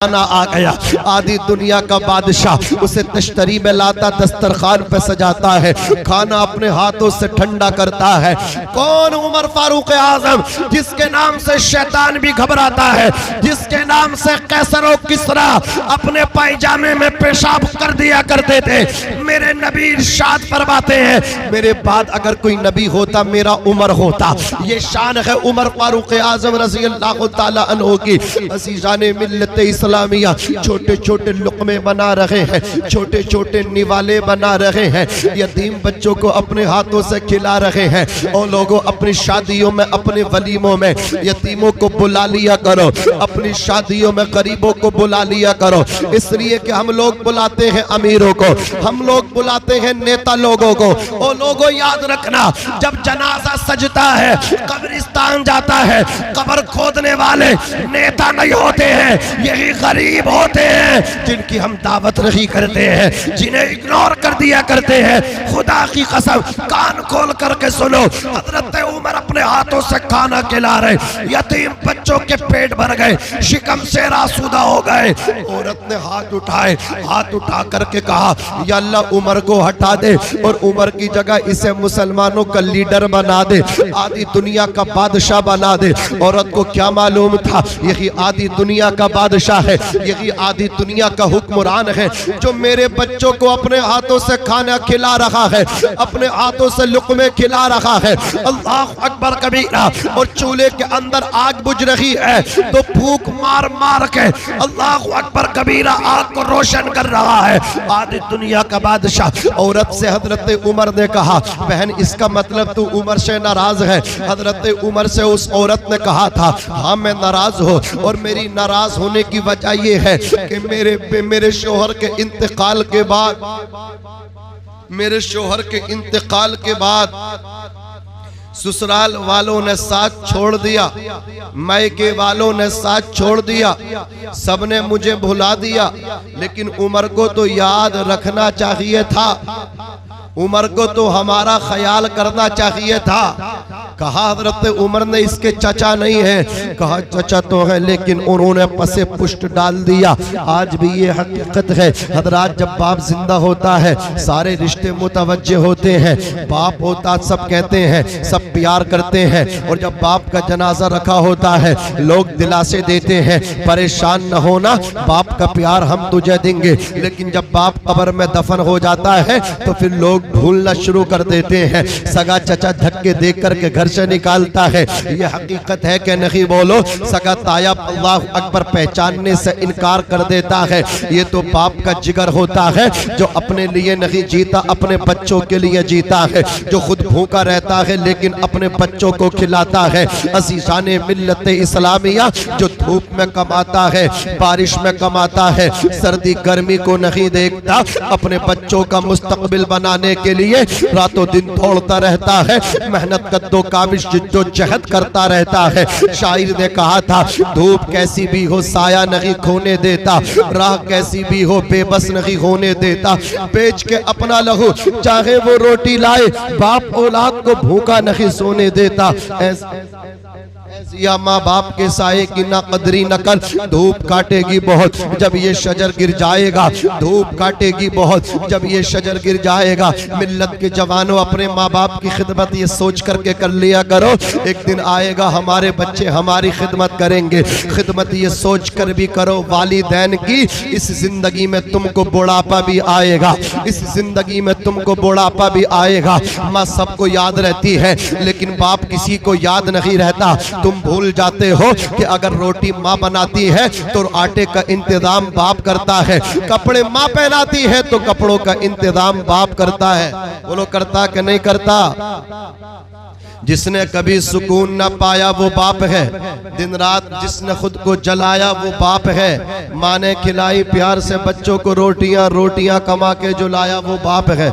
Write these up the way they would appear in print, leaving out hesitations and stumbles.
کھانا آ گیا، آدھی دنیا کا بادشاہ اسے تشتری میں لاتا، دسترخوان پہ سجاتا ہے، کھانا اپنے ہاتھوں سے ٹھنڈا کرتا ہے۔ کون؟ عمر فاروق اعظم، جس کے نام سے شیطان بھی گھبراتا ہے، جس کے نام سے قیصر و کسریٰ اپنے پائجامے میں پیشاب کر دیا کرتے تھے۔ میرے نبی ارشاد فرماتے ہیں میرے بعد اگر کوئی نبی ہوتا میرا عمر ہوتا۔ یہ شان ہے عمر فاروق اعظم رضی اللہ تعالیٰ عنہ کی۔ عزیزان ملت اسلامیہ، چھوٹے چھوٹے لقمے بنا رہے ہیں، چھوٹے چھوٹے نوالے بنا رہے ہیں، یتیم بچوں کو اپنے ہاتھوں سے کھلا رہے ہیں۔ اور لوگوں اپنی شادیوں میں، اپنے ولیموں میں یتیموں کو بلا لیا کرو، اپنی شادیوں میں غریبوں کو بلا لیا کرو، اس لیے کہ ہم لوگ بلاتے ہیں امیروں کو، ہم لوگ بلاتے ہیں نیتا لوگوں کو۔ اور لوگوں یاد رکھنا، جب جنازہ سجتا ہے، قبرستان جاتا ہے، قبر کھودنے والے نیتا نہیں ہوتے ہیں، یہی غریب ہوتے ہیں جن کی ہم دعوت نہیں کرتے ہیں، جنہیں اگنور کر دیا کرتے ہیں۔ خدا کی قسم کان کھول کر کے سنو، حضرت عمر اپنے ہاتھوں سے کھانا کھلا رہے، یتیم بچوں کے پیٹ بھر گئے، شکم سے آسودہ ہو گئے۔ عورت نے ہاتھ اٹھائے، ہاتھ اٹھا کر کے کہا یا اللہ عمر کو ہٹا دے اور عمر کی جگہ اسے مسلمانوں کا لیڈر بنا دے، آدھی دنیا کا بادشاہ بنا دے۔ عورت کو کیا معلوم تھا یہی آدھی دنیا کا بادشاہ ہے، یہی آدھی دنیا کا حکمران ہے، جو میرے بچوں کو اپنے ہاتھوں سے کھانا کھلا رہا ہے، اپنے ہاتھوں سے لقمے کھلا رہا ہے۔ اللہ اکبر کبیرہ۔ اور چولہے کے اندر آگ بجھ رہی ہے تو پھونک مار مار کے اللہ اکبر کبیرہ آگ کو روشن کر رہا ہے، آدھی دنیا کا بادشاہ۔ عورت سے حضرت عمر نے کہا بہن اس کا مطلب تو عمر سے ناراض ہے؟ حضرت عمر سے اس عورت نے کہا تھا ہاں میں ناراض ہوں، اور میری ناراض ہونے کی وجہ یہ ہے کہ میرے شوہر کے انتقال کے بعد، میرے شوہر کے انتقال کے بعد سسرال والوں نے ساتھ چھوڑ دیا، مائکے والوں نے ساتھ چھوڑ دیا، سب نے مجھے بھلا دیا، لیکن عمر کو تو یاد رکھنا چاہیے تھا، عمر کو تو ہمارا خیال کرنا چاہیے تھا۔ کہا حضرت عمر نے اس کے چچا نہیں ہیں، کہا چچا تو ہے لیکن انہوں نے پس پشت ڈال دیا۔ آج بھی یہ حقیقت ہے حضرات، جب باپ زندہ ہوتا ہے سارے رشتے متوجہ ہوتے ہیں، باپ ہوتا سب کہتے ہیں، سب پیار کرتے ہیں، اور جب باپ کا جنازہ رکھا ہوتا ہے لوگ دلاسے دیتے ہیں پریشان نہ ہونا، باپ کا پیار ہم تجھے دیں گے، لیکن جب باپ قبر میں دفن ہو جاتا ہے تو پھر لوگ بھولنا شروع کر دیتے ہیں، سگا چچا دھکے دے کر کے گھر سے نکالتا ہے۔ یہ حقیقت ہے کہ نہیں بولو؟ سگا تایا اللہ اکبر پہچاننے سے انکار کر دیتا ہے۔ یہ تو باپ کا جگر ہوتا ہے جو اپنے لیے نہیں جیتا، اپنے بچوں کے لیے جیتا ہے، جو خود بھوکا رہتا ہے لیکن اپنے بچوں کو کھلاتا ہے۔ عزیزان ملت اسلامیہ، جو دھوپ میں کماتا ہے، بارش میں کماتا ہے، سردی گرمی کو نہیں دیکھتا، اپنے بچوں کا مستقبل بنانے کے لیے راتوں دن دوڑتا رہتا ہے، محنت کدو کاوش جد و جہد کرتا رہتا ہے۔ شاعر نے کہا تھا دھوپ کیسی بھی ہو سایہ نہیں کھونے دیتا، راہ کیسی بھی ہو بے بس نہیں ہونے دیتا، بیچ کے اپنا لہو چاہے وہ روٹی لائے، باپ اولاد کو بھوکا نہیں سونے دیتا۔ یا ماں باپ کے سائے کی نہ قدری نہ کر، دھوپ کاٹے گی بہت جب یہ شجر گر جائے گا، دھوپ کاٹے گی بہت جب یہ شجر گر جائے گا۔ ملت کے جوانوں اپنے ماں باپ کی خدمت یہ سوچ کر کے کر لیا کرو، ایک دن آئے گا ہمارے بچے ہماری خدمت کریں گے۔ خدمت یہ سوچ کر بھی کرو والدین کی، اس زندگی میں تم کو بڑھاپا بھی آئے گا، اس زندگی میں تم کو بڑھاپا بھی آئے گا۔ ماں سب کو یاد رہتی ہے لیکن باپ کسی کو یاد نہیں رہتا۔ تم بھول جاتے ہو کہ اگر روٹی ماں بناتی ہے تو آٹے کا انتظام باپ کرتا ہے، کپڑے ماں پہناتی ہے تو کپڑوں کا انتظام باپ کرتا ہے۔ بولو کرتا کہ نہیں کرتا؟ جس نے کبھی سکون نہ پایا وہ باپ ہے، دن رات جس نے خود کو جلایا وہ باپ ہے، ماں نے کھلائی پیار سے بچوں کو روٹیاں کما کے جو لایا وہ باپ ہے۔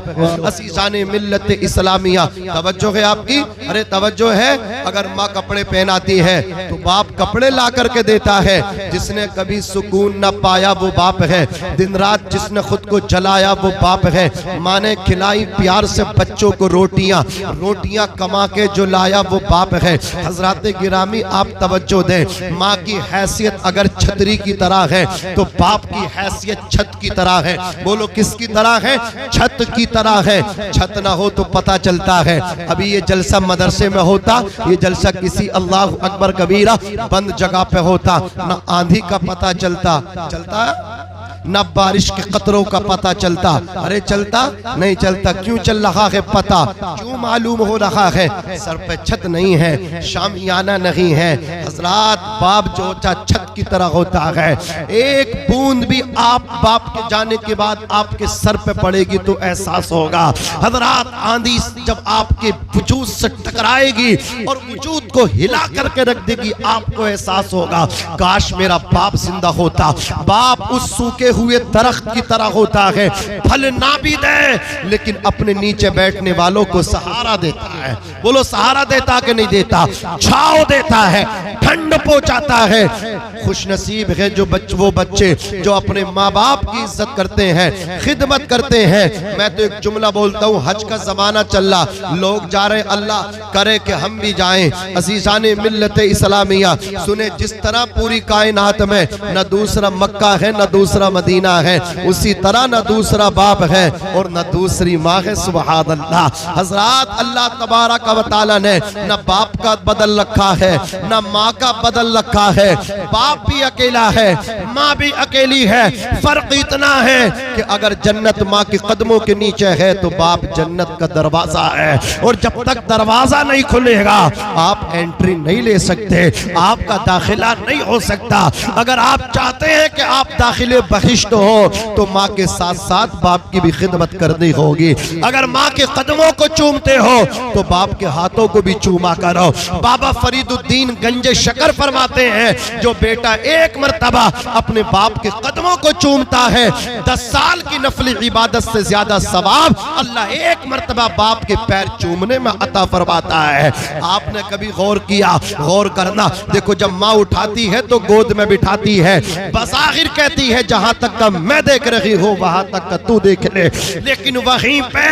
عزیزان ملت اسلامیہ توجہ ہے آپ کی؟ ارے توجہ ہے؟ اگر ماں کپڑے پہناتی ہے تو باپ کپڑے لا کر کے دیتا ہے۔ جس نے کبھی سکون نہ پایا وہ باپ ہے، دن رات جس نے خود کو جلایا وہ باپ ہے، ماں نے کھلائی پیار سے بچوں کو روٹیاں کما کے جو جو لایا وہ باپ ہے۔ حضرات گرامی آپ توجہ دیں، ماں کی حیثیت اگر چھتری کی طرح ہے تو باپ کی حیثیت چھت کی طرح ہے۔ بولو کس کی طرح ہے؟ چھت کی طرح ہے۔ چھت نہ ہو تو پتہ چلتا ہے۔ ابھی یہ جلسہ مدرسے میں ہوتا، یہ جلسہ کسی اللہ اکبر کبیرہ بند جگہ پہ ہوتا، نہ آندھی کا پتہ چلتا نہ بارش کے قطروں کا پتہ چلتا۔ ارے چلتا نہیں چلتا، کیوں چل رہا ہے پتہ؟ کیوں معلوم ہو رہا ہے؟ سر پہ چھت نہیں ہے، شامیانہ نہیں ہے۔ حضرات باپ جو ہوتا چھت کی طرح ہوتا ہے، ایک بوند بھی آپ باپ کے جانے کے بعد آپ کے سر پہ پڑے گی تو احساس ہوگا۔ حضرات آندھی جب آپ کے وجود سے ٹکرائے گی اور وجود کو ہلا کر کے رکھ دے گی، آپ کو احساس ہوگا کاش میرا باپ زندہ ہوتا۔ باپ اس سوکے ہوئے درخت کی طرح ہوتا ہے، پھل نہ بھی دے لیکن اپنے نیچے بیٹھنے والوں کو سہارا دیتا ہے۔ بولو سہارا دیتا کہ نہیں دیتا؟ چھاؤ دیتا ہے، ٹھنڈ پہنچاتا ہے۔ خوش نصیب ہے جو وہ بچے جو اپنے ماں باپ کی عزت کرتے ہیں، خدمت کرتے ہیں۔ میں تو ایک جملہ بولتا ہوں، حج کا زمانہ چل رہا، لوگ جا رہے، اللہ کرے کہ ہم بھی جائیں۔ عزیزان ملت اسلامیہ سنیں، جس طرح پوری کائنات میں نہ دوسرا مکہ ہے نہ دوسرا مدینہ ہے، اسی طرح نہ دوسرا باپ ہے اور نہ دوسری ماں ہے۔ سبحان اللہ۔ حضرات اللہ تبارک و تعالی نے نہ باپ کا بدل رکھا ہے نہ ماں کا بدل رکھا ہے۔ باپ بھی اکیلا ہے، ماں بھی اکیلی ہے۔ فرق اتنا ہے کہ اگر جنت ماں کے قدموں کے نیچے ہے تو باپ جنت کا دروازہ ہے، اور جب تک دروازہ نہیں کھلے گا آپ انٹری نہیں لے سکتے، آپ کا داخلہ نہیں ہو سکتا۔ اگر آپ چاہتے ہیں کہ آپ داخلے بہشت ہو تو ماں کے ساتھ ساتھ باپ کی بھی خدمت کرنی ہوگی۔ اگر ماں کے قدموں کو چومتے ہو تو باپ کے ہاتھوں کو بھی چوما کرو۔ بابا فرید الدین گنج شکر فرماتے ہیں، جو بیٹا ایک مرتبہ اپنے باپ کے قدموں کو چومتا ہے 10 سال کی نفل عبادت سے زیادہ ثواب اللہ ایک مرتبہ باپ کے پیر چومنے میں عطا فرماتا ہے۔ آپ نے کبھی غور کیا؟ غور کرنا، دیکھو جب ماں اٹھاتی ہے تو گود میں بٹھاتی ہے، بظاہر کہتی ہے جہاں تک کا میں دیکھ رہی ہوں وہاں تک کا تو دیکھ لے، لیکن وہیں پہ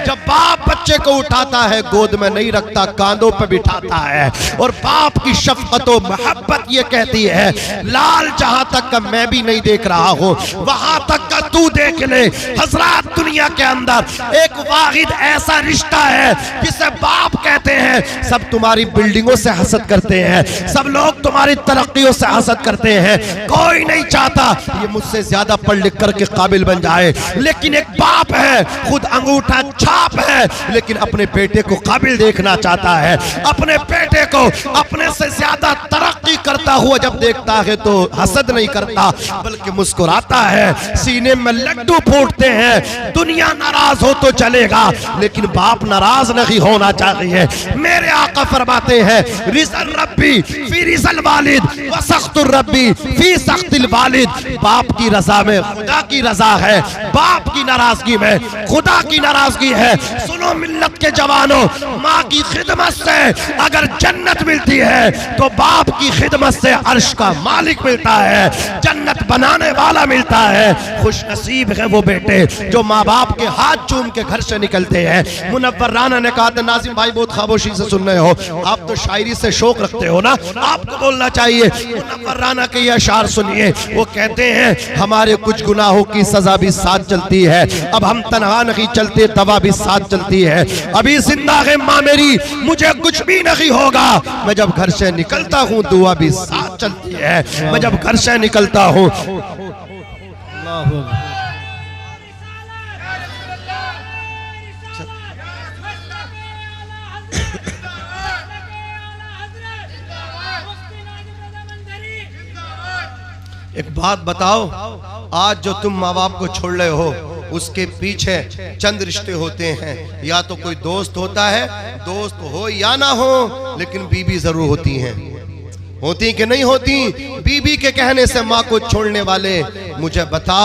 جب باپ بچے کو اٹھاتا ہے گود میں نہیں رکھتا، کاندھوں پہ بٹھاتا ہے، اور باپ کی شفقت و محبت یہ کہتی ہے لال جہاں تک کا میں بھی نہیں دیکھ رہا ہوں وہاں تک کا تو دیکھ لے۔ حضرات دنیا کے اندر ایک واحد ایسا رشتہ ہے جسے باپ کہتے ہیں۔ سب تمہاری بلڈنگوں سے حسد کرتے ہیں، سب لوگ تمہاری ترقیوں سے حسد کرتے ہیں، کوئی نہیں چاہتا یہ مجھ سے زیادہ پڑھ لکھ کر کے قابل بن جائے، لیکن ایک باپ ہے خود انگوٹھا چھاپ ہے لیکن اپنے بیٹے کو قابل دیکھنا چاہتا ہے، اپنے بیٹے کو اپنے سے زیادہ ترقی کرتا ہوا جب دیکھتا ہے تو حسد نہیں کرتا بلکہ مسکراتا ہے، سینے میں لڈو پھوٹتے ہیں۔ دنیا ناراض ہو تو چلے گا لیکن باپ ناراض نہیں ہونا چاہیے۔ میرے آقا فرماتے ہیں رضا الربی فی رضا الوالد وسخط الربی فی سخط الوالد۔ باپ کی رضا میں خدا کی رضا ہے، باپ کی ناراضگی میں خدا کی ناراضگی ہے۔ سنو ملت کے جوانوں، ماں کی خدمت سے اگر جنت ملتی ہے تو باپ کی خدمت سے عرش کا مالک ملتا ہے، جنت بنانے والا ملتا ہے۔ خوش نصیب ہے وہ بیٹے جو ماں باپ کے ہاتھ چوم کے گھر سے نکلتے ہیں۔ منور رانا نے کہا تھا، ناظم بھائی بہت خاموشی سے سن رہے ہو، آپ تو شاعری سے شوق رکھتے ہو نا، آپ کو بولنا چاہیے۔ منور رانا کے یہ اشعار سنیے، وہ کہتے ہیں ہمارے کچھ گناہوں کی سزا بھی ساتھ چلتی ہے، اب ہم تنہا نہیں چلتے، دوا بھی ساتھ چلتی ہے، ابھی زندہ ہے ماں میری مجھے کچھ بھی نہیں ہوگا، میں جب گھر سے نکلتا ہوں دعا بھی ساتھ چلتی ہے، میں جب گھر سے نکلتا ہوں۔ ایک بات بتاؤ، آج جو تم ماں باپ کو چھوڑ رہے ہو اس کے پیچھے چند رشتے ہوتے ہیں، یا تو کوئی دوست ہوتا ہے، دوست ہو یا نہ ہو لیکن بیوی ضرور ہوتی ہیں، ہوتی کہ نہیں ہوتی؟ بیوی کے کہنے سے ماں کو چھوڑنے والے مجھے بتا،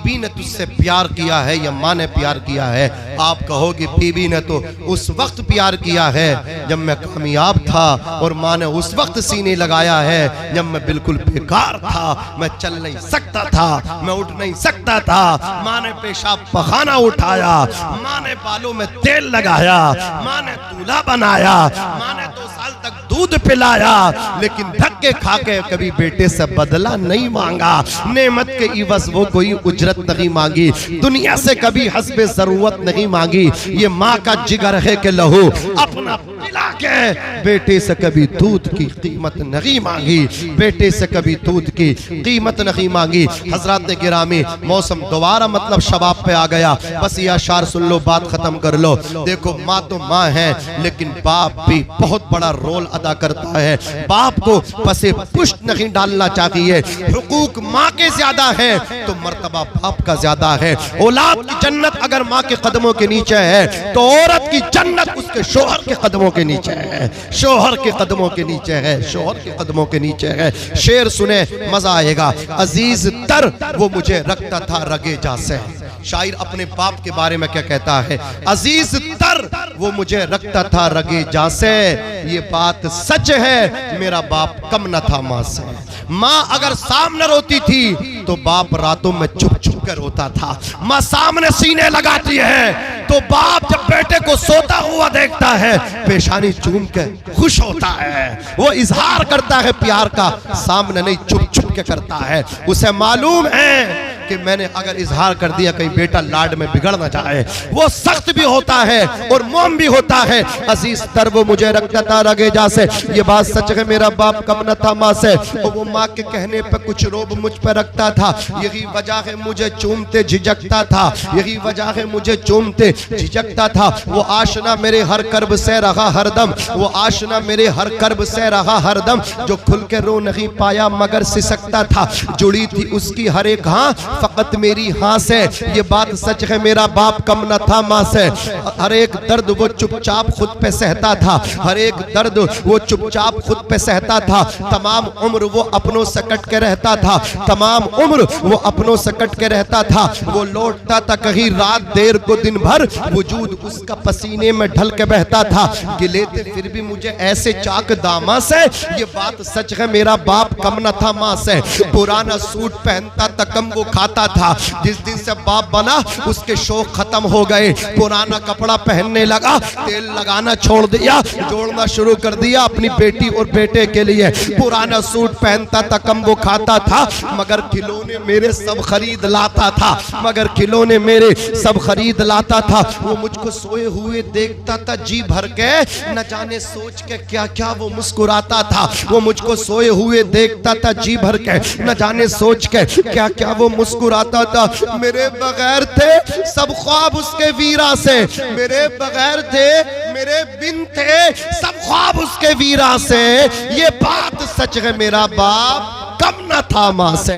بیوی نے تجھ سے پیار کیا ہے یا ماں نے پیار کیا ہے؟ آپ کہو گے بیوی نے تو اس وقت پیار کیا ہے جب میں کامیاب تھا، اور ماں نے اس وقت سینے لگایا ہے جب میں بالکل بیکار تھا، میں چل نہیں سکتا تھا، میں اٹھ نہیں سکتا تھا۔ ماں نے پیشاب پخانہ اٹھایا، ماں نے بالوں میں تیل لگایا، ماں نے دولہا بنایا، ماں نے 2 سال تک دودھ پلایا، لیکن دھکے کھا کے کبھی بیٹے سے بدلہ نہیں مانگا، نعمت کے عوض وہ کوئی اجرت نہیں مانگی، دنیا سے کبھی حسب ضرورت نہیں مانگی۔ یہ ماں کا جگر ہے کہ لہو اپنا پلا کے بیٹے سے کبھی دودھ کی قیمت نہیں مانگی، بیٹے سے کبھی دودھ کی قیمت نہیں مانگی۔ حضرات گرامی، موسم دوبارہ مطلب شباب پہ آ گیا، بس یہ اشعار سن لو، بات ختم کر لو۔ دیکھو ماں تو ماں ہے، لیکن باپ بھی بہت بڑا رول ادا کرتا ہے۔ باپ کو پسے پشت نہیں ڈالنا چاہیے، حقوق ماں کے زیادہ ہے تو مرتبہ باپ کا زیادہ ہے۔ اولاد کی جنت اگر ماں کے قدموں کے نیچے ہے تو عورت کی جنت اس کے شوہر کے قدموں کے نیچے ہے، شوہر کے قدموں کے نیچے ہے، شوہر کے قدموں کے نیچے ہے۔ شعر سنیں مزہ آئے گا۔ عزیز تر وہ مجھے رکھتا تھا رگے جا سے، شاعر اپنے باپ کے بارے میں کیا کہتا ہے؟ عزیز تر وہ مجھے رکھتا تھا رگے جا سے، یہ بات سچ ہے میرا باپ کم نہ تھا ماں سے۔ ماں اگر سامنے روتی تھی تو باپ راتوں میں چھپ چھپ کر روتا تھا۔ ماں سامنے سینے لگاتی ہے تو باپ جب بیٹے کو سوتا ہوا دیکھتا ہے پیشانی چوم کے خوش ہوتا ہے، وہ اظہار کرتا ہے پیار کا، سامنے نہیں چھپ چھپ کے کرتا ہے۔ اسے معلوم ہے کہ میں نے اگر اظہار کر دیا کہیں بیٹا لاڈ میں بگڑ نہ جائے، وہ سخت بھی ہوتا ہے اور موم بھی ہوتا ہے۔ عزیز تر وہ مجھے رکھتا تھا رگے جا سے، یہ بات سچ ہے میرا باپ کم نہ تھا ماں سے، اور وہ ماں کے کہنے پہ کچھ روب مجھ پہ رکھتا تھا، یہی وجہ ہے مجھے چومتے جھجکتا تھا، یہی وجہ ہے مجھے چومتے جھجکتا تھا۔ وہ آشنا میرے ہر کرب سے رہا ہر دم، وہ آشنا میرے ہر کرب سے رہا ہر دم، جو کھل کے رو نہیں پایا مگر سسکتا تھا، جڑی تھی اس کی ہر ایک ہاں فقط میری ہاں سے، یہ بات سچ ہے میرا باپ کم نہ تھا ماں سے۔ ہر ایک درد وہ چپ چاپ خود پہ سہتا تھا، ہر ایک درد وہ چپ چاپ خود پہ سہتا تھا، تمام عمر وہ اپنوں سے کٹ کے رہتا تھا، تمام عمر وہ اپنوں سے کٹ کے رہتا تھا۔ وہ لوٹتا تھا کہیں رات دیر کو دن بھر، وجود اس کا پسینے میں ڈھل کے بہتا تھا، گلے تھے پھر بھی مجھے ایسے چاک داماں سے، یہ بات سچ ہے میرا باپ کم نہ تھا ماں سے۔ پرانا سوٹ پہنتا تھا کم وہ کھاتا تھا، جس دن سے باپ بنا اس کے شوق ختم ہو گئے، پرانا کپڑا پہننے لگا، تیل لگانا چھوڑ دیا، جوڑنا شروع کر دیا اپنی بیٹی اور بیٹے کے لیے۔ پرانا سوٹ پہنتا تھا کم وہ کھاتا تھا، مگر کھلونے میرے سب خرید لاتا تھا، مگر کھلونے میرے سب خرید لاتا تھا۔ وہ مجھ کو سوئے ہوئے دیکھتا تھا جی بھر کے، نہ جانے سوچ کے کیا کیا وہ مسکراتا تھا، وہ مجھ کو سوئے ہوئے دیکھتا تھا جی بھر کے، نہ جانے سوچ کے کیا کیا وہ مسکراتا تھا۔ میرے بغیر تھے سب خواب اس کے ویرا سے، میرے بغیر تھے میرے بن تھے سب خواب اس کے ویرا سے، یہ بات سچ ہے میرا باپ کم نہ تھا ماں سے۔